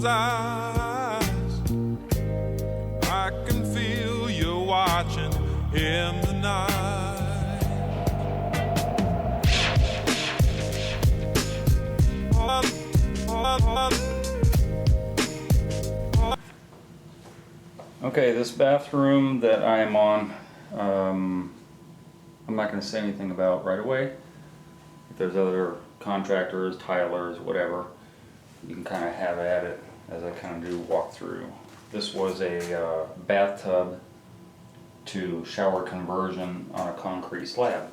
eyes. I can feel you watching in the night. Okay, this bathroom that I am on, I'm not going to say anything about right away. If there's other contractors, tilers, whatever, you can kind of have at it as I kind of do walk through. This was a bathtub to shower conversion on a concrete slab.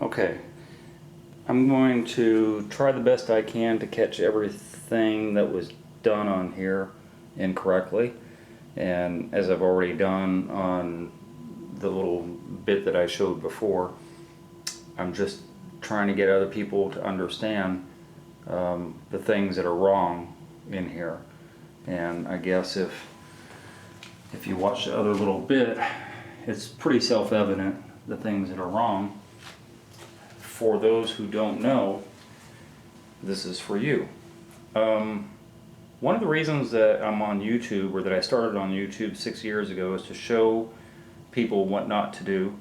Okay, I'm going to try the best I can to catch everything that was done on here incorrectly, and as I've already done on the little bit that I showed before, I'm just trying to get other people to understand the things that are wrong in here. And I guess if you watch the other little bit, it's pretty self-evident the things that are wrong. For those who don't know, this is for you. One of the reasons that I'm on YouTube, or that I started on YouTube 6 years ago, is to show people what not to do,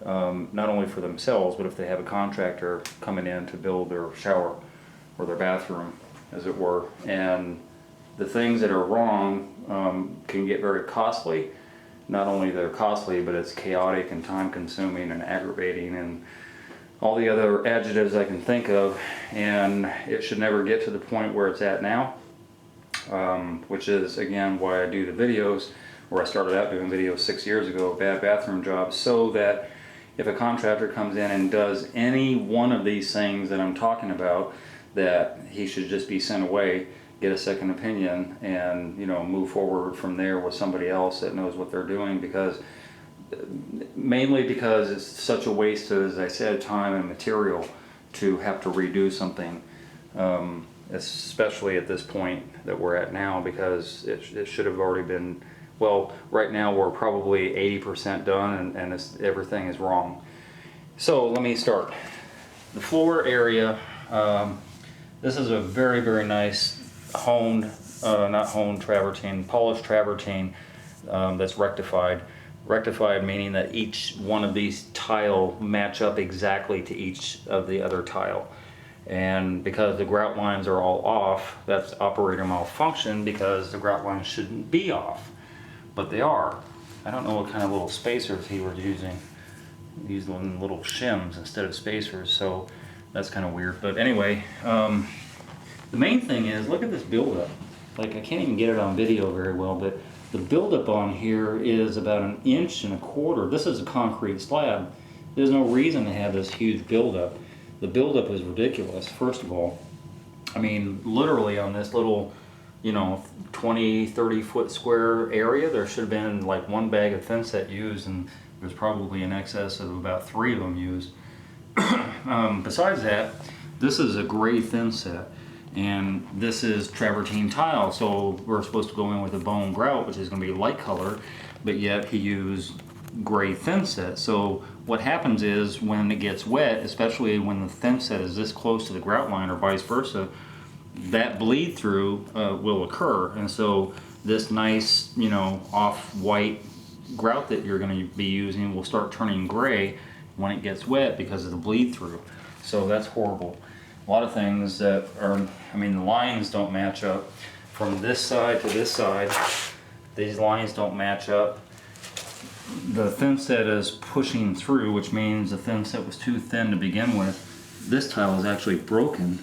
not only for themselves, but if they have a contractor coming in to build their shower or their bathroom, as it were. And the things that are wrong can get very costly. Not only they're costly, but it's chaotic and time consuming and aggravating and all the other adjectives I can think of, and it should never get to the point where it's at now, which is again why I do the videos, where I started out doing videos 6 years ago, bad bathroom jobs, so that if a contractor comes in and does any one of these things that I'm talking about, that he should just be sent away, get a second opinion, and move forward from there with somebody else that knows what they're doing, mainly because it's such a waste of, as I said, time and material to have to redo something, especially at this point that we're at now, because it should have already been, well, right now we're probably 80% done, and everything is wrong. So let me start. The floor area, this is a very, very nice honed, not honed travertine, polished travertine that's rectified. Rectified meaning that each one of these tile match up exactly to each of the other tile. And because the grout lines are all off, that's operator malfunction, because the grout lines shouldn't be off, but they are. I don't know what kind of little spacers he was using. These little shims instead of spacers, so that's kind of weird. But anyway, the main thing is, look at this buildup. Like, I can't even get it on video very well, but the buildup on here is about 1.25 inches. This is a concrete slab. There's no reason to have this huge buildup. The buildup is ridiculous, first of all. I mean, literally on this little, 20, 30 foot square area, there should have been like 1 bag of thin set used, and there's probably in excess of about 3 of them used. Besides that, this is a gray thin set, and this is travertine tile, so we're supposed to go in with a bone grout, which is going to be light color, but yet he used gray thin set. So what happens is, when it gets wet, especially when the thin set is this close to the grout line or vice versa, that bleed through will occur, and so this nice, off-white grout that you're going to be using will start turning gray when it gets wet because of the bleed through. So that's horrible. A lot of things that are, the lines don't match up from this side to this side. These lines don't match up. The thin set is pushing through, which means the thin set was too thin to begin with. This tile is actually broken,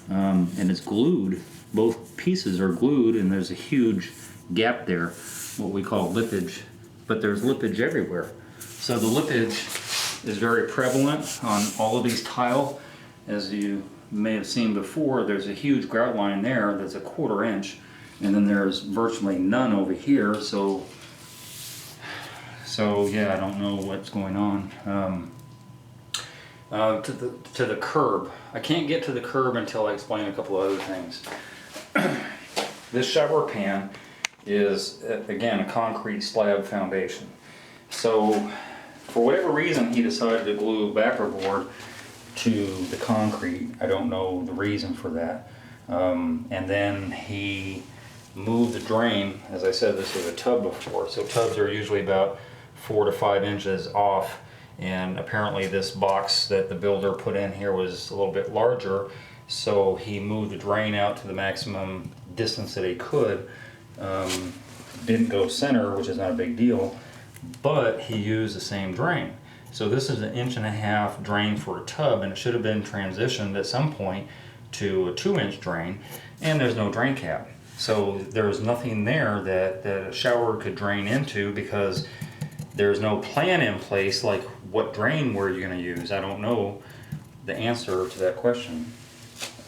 and it's glued. Both pieces are glued, and there's a huge gap there, what we call lippage. But there's lippage everywhere. So the lippage is very prevalent on all of these tile. As you may have seen before, there's a huge grout line there that's 1/4 inch, and then there's virtually none over here. So yeah, I don't know what's going on. To the curb, I can't get to the curb until I explain a couple of other things. This shower pan is, again, a concrete slab foundation. So for whatever reason, he decided to glue backer board to the concrete. I don't know the reason for that. And then he moved the drain. As I said, this was a tub before, so tubs are usually about 4 to 5 inches off, and apparently this box that the builder put in here was a little bit larger, so he moved the drain out to the maximum distance that he could. Didn't go center, which is not a big deal, but he used the same drain. So this is 1.5 inch drain for a tub, and it should have been transitioned at some point to a 2-inch drain, and there's no drain cap. So there's nothing there that a shower could drain into, because there's no plan in place, like what drain were you going to use. I don't know the answer to that question.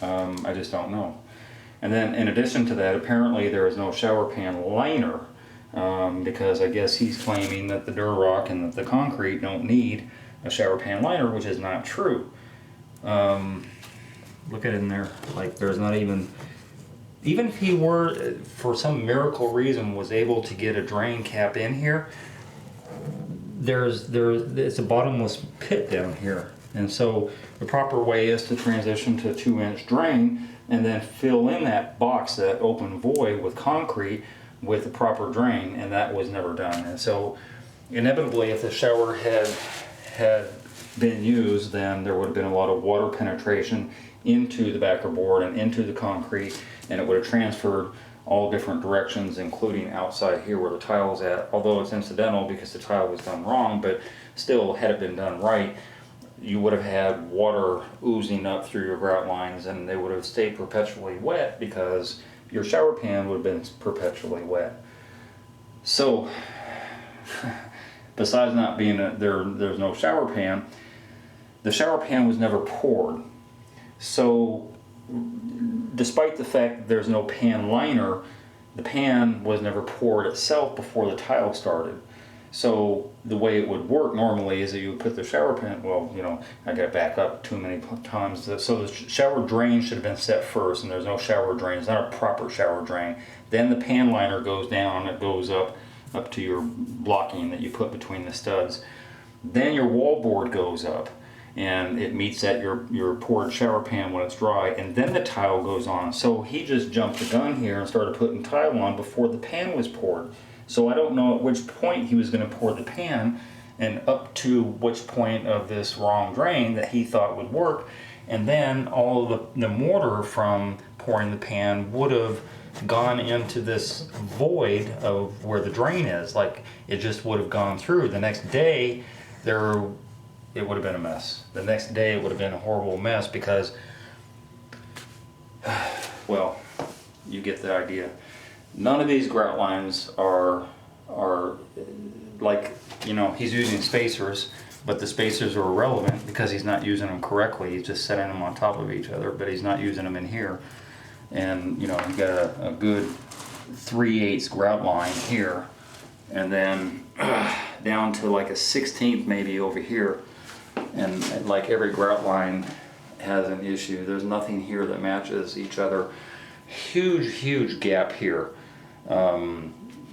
I just don't know. And then in addition to that, apparently there is no shower pan liner, because I guess he's claiming that the Durock and the concrete don't need a shower pan liner, which is not true. Look at it in there, like there's not even if he were, for some miracle reason, was able to get a drain cap in here, it's a bottomless pit down here. And so the proper way is to transition to a 2-inch drain, and then fill in that box, that open void, with concrete with the proper drain, and that was never done. And so inevitably, if the shower had been used, then there would have been a lot of water penetration into the backer board and into the concrete, and it would have transferred all different directions, including outside here where the tile is at, although it's incidental because the tile was done wrong. But still, had it been done right, you would have had water oozing up through your grout lines, and they would have stayed perpetually wet because your shower pan would have been perpetually wet. So besides not being there's no shower pan, the shower pan was never poured. So despite the fact that there's no pan liner, the pan was never poured itself before the tile started. So the way it would work normally is that you would put the shower pan, well, you know, I got to back up too many times. So the shower drain should have been set first, and there's no shower drain. It's not a proper shower drain. Then the pan liner goes down, it goes up to your blocking that you put between the studs. Then your wall board goes up, and it meets at your poured shower pan when it's dry, and then the tile goes on. So he just jumped the gun here and started putting tile on before the pan was poured. So I don't know at which point he was going to pour the pan and up to which point of this wrong drain that he thought would work. And then all of the mortar from pouring the pan would have gone into this void of where the drain is. Like, it just would have gone through. The next day, it would have been a mess. The next day, it would have been a horrible mess because, well, you get the idea. None of these grout lines are like, you know, he's using spacers, but the spacers are irrelevant because he's not using them correctly. He's just setting them on top of each other, but he's not using them in here. And, you know, you got a good 3/8 grout line here, and then down to like a 1/16 maybe over here. And like every grout line has an issue. There's nothing here that matches each other. Huge gap here.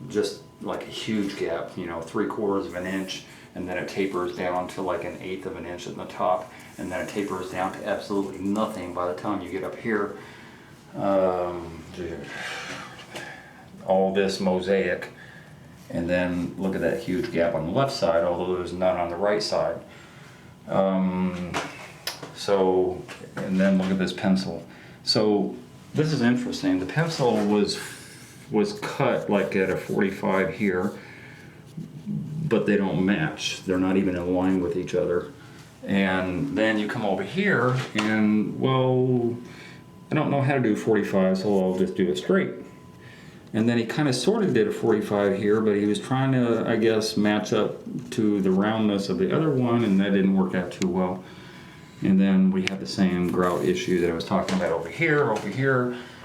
Just like a huge gap, you know, 3/4 of an inch, and then it tapers down to like 1/8 of an inch at the top, and then it tapers down to absolutely nothing by the time you get up here. All this mosaic, and then look at that huge gap on the left side, although there's none on the right side. So, and then look at this pencil. So this is interesting. The pencil was cut like at a 45 here, but they don't match. They're not even in line with each other. And then you come over here and, well, I don't know how to do 45, so I'll just do it straight. And then he kind of sort of did a 45 here, but he was trying to, I guess, match up to the roundness of the other one, and that didn't work out too well. And then we had the same grout issue that I was talking about over here,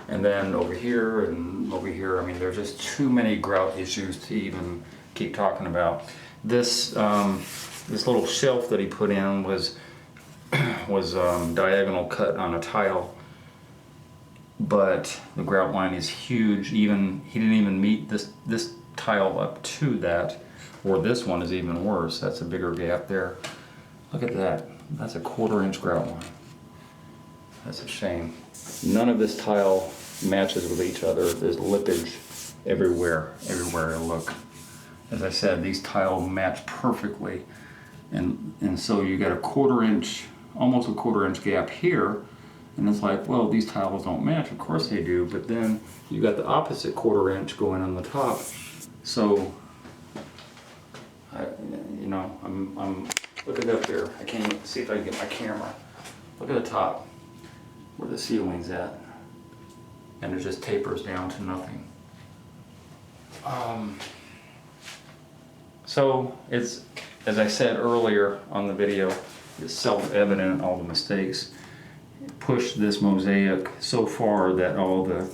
and then over here, and over here. I mean, there's just too many grout issues to even keep talking about. This this little shelf that he put in was diagonal cut on a tile, but the grout line is huge. Even he didn't even meet this tile up to that, or this one is even worse. That's a bigger gap there. Look at that. That's a 1/4 inch grout line. That's a shame. None of this tile matches with each other. There's lippage everywhere I look. As I said, these tiles match perfectly, and so you got a 1/4 inch, almost a 1/4 inch gap here, and it's like, well, these tiles don't match. Of course they do, but then you got the opposite 1/4 inch going on the top. So, you know, I'm look at up there. I can't even see if I can get my camera. Look at the top, where the ceiling's at, and it just tapers down to nothing. So it's, as I said earlier on the video, it's self-evident all the mistakes. Pushed this mosaic so far that all the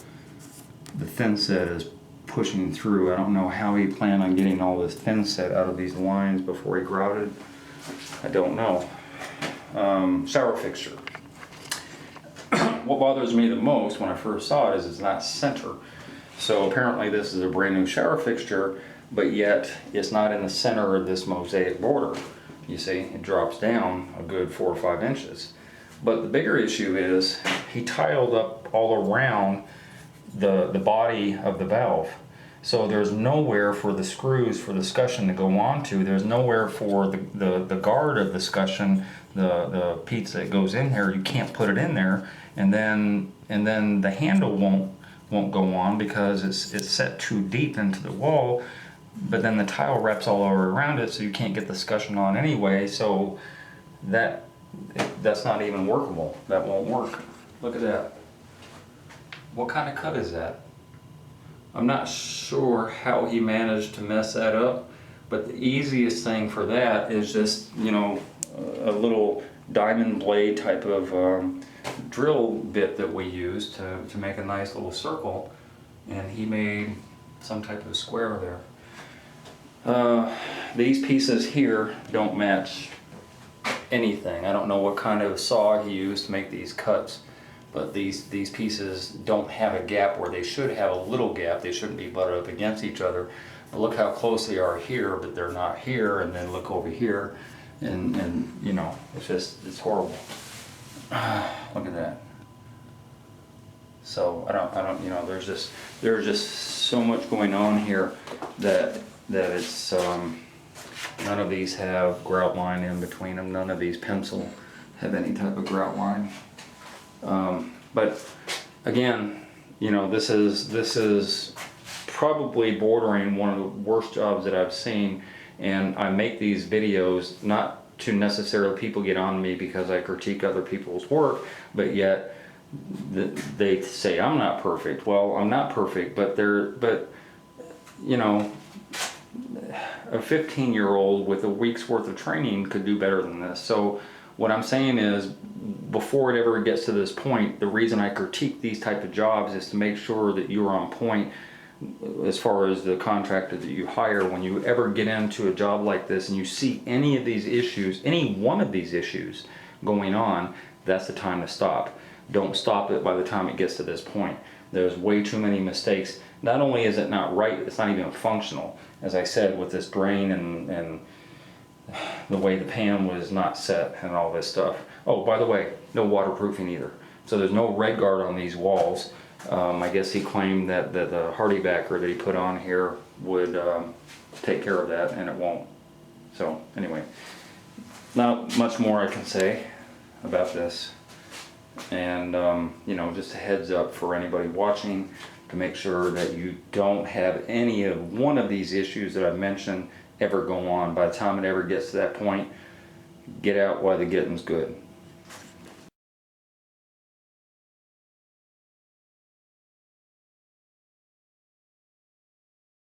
thin set is pushing through. I don't know how he planned on getting all this thin set out of these lines before he grouted. I don't know. Shower fixture. What bothers me the most when I first saw it is it's not center. So apparently this is a brand new shower fixture, but yet it's not in the center of this mosaic border. You see, it drops down a good 4 or 5 inches. But the bigger issue is he tiled up all around the body of the valve. So there's nowhere for the screws for the scutcheon to go onto. There's nowhere for the guard of the scutcheon, the piece that goes in here. You can't put it in there, and then the handle won't go on because it's set too deep into the wall. But then the tile wraps all over around it, so you can't get the scutcheon on anyway. So that's not even workable. That won't work. Look at that. What kind of cut is that? I'm not sure how he managed to mess that up, but the easiest thing for that is just, you know, a little diamond blade type of drill bit that we use to make a nice little circle, and he made some type of square there. these pieces here don't match anything. I don't know what kind of saw he used to make these cuts, but these pieces don't have a gap where they should have a little gap. They shouldn't be butted up against each other. But look how close they are here, but they're not here. And then look over here, and you know, it's horrible. Look at that. So I don't, you know, there's just so much going on here that it's none of these have grout line in between them. None of these pencil have any type of grout line. But again, you know, this is probably bordering one of the worst jobs that I've seen, and I make these videos not to necessarily people get on me because I critique other people's work, but yet they say I'm not perfect. Well, I'm not perfect, but you know, a 15-year-old with a week's worth of training could do better than this. So what I'm saying is, before it ever gets to this point, the reason I critique these type of jobs is to make sure that you're on point as far as the contractor that you hire. When you ever get into a job like this and you see any of these issues, any one of these issues going on, that's the time to stop. Don't stop it by the time it gets to this point. There's way too many mistakes. Not only is it not right, it's not even functional. As I said, with this drain and the way the pan was not set and all this stuff. Oh, by the way, no waterproofing either. So there's no red guard on these walls. I guess he claimed that the hardy backer that he put on here would take care of that, and it won't. So anyway, not much more I can say about this. And you know, just a heads up for anybody watching, to make sure that you don't have any of one of these issues that I've mentioned ever go on. By the time it ever gets to that point, get out while the getting's good.